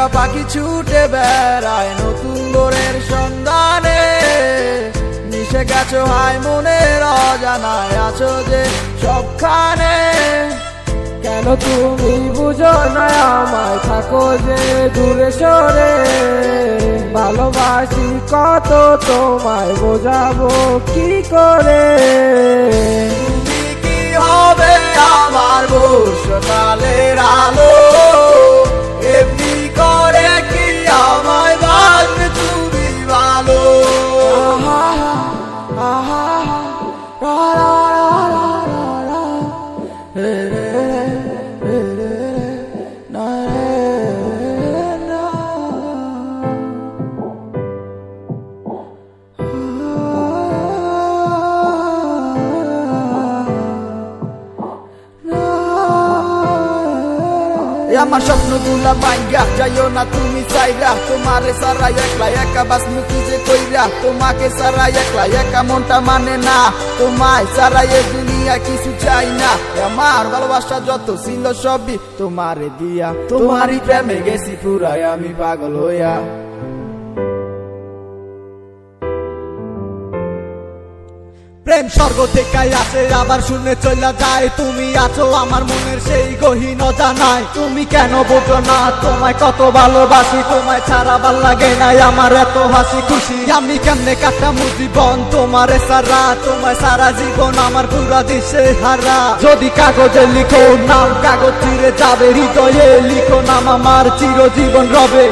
জাগা পাখি ছুটে বেড়ায় নতুন ভোরের সন্ধানে। মিশে গেছো হায় মনের অজানায়, আছো যে সবখানে। কেন তুমি বুঝো না আমায়, থাকো যে দূরে সরে। ভালোবাসি কত তোমায়, বোঝাবো কি করে। তুমি কি হবে আমার বর্ষাকালের আলো, এমনি করে কি আমায় বাসবে তুমি ভালো। আহা আহা রা রা রা রা রা রে রে রে রে রে না রে না। আমার স্বপ্নগুলা ভাঙ্গা যাইও না তুমি চাইরা, তোমারে সারা একলা একা বাস মুখি যে কইরা। তোমাকে সারা একলা একা মনটা মানে না, তোমায় সারা এ দুনিয়া কিছু চাই না। আমার ভালোবাসা যত ছিল সবই তোমারে দিয়া, তোমারই প্রেমে গেছি পুরাই আমি পাগল হইয়া। প্রেম স্বর্গ থেকে আসে আবার শুনে চলে যায়, তুমি আছো আমার মনের সেই গহীন জানাই। তুমি কেন বোঝো না তোমায় কত ভালোবাসি, তোমায় ছাড়া ভাল লাগে নাই আমার এত হাসি খুশি। আমি কেমনে কাটামু জীবন তোমারে সারা, তোমায় সারা জীবন আমার পুরা দিশে হারা। যদি কাগজে লিখো নাম কাগজ চিরে যাবে, হৃদয়ে লিখো নাম আমার চিরজীবন রবে।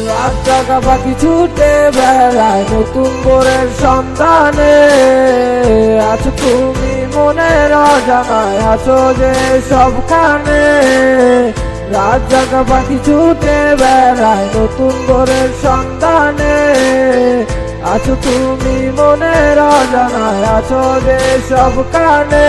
রাত জাগা পাখি ছুটে বেড়ায় নতুন ভোরের সন্ধানে। আছো তুমি মনের অজানায়, আছো যে সবখানে। রাত জাগা পাখি ছুটে বেড়ায় নতুন ভোরের সন্ধানে। আছো তুমি মনের অজানায়, আছো যে সবখানে।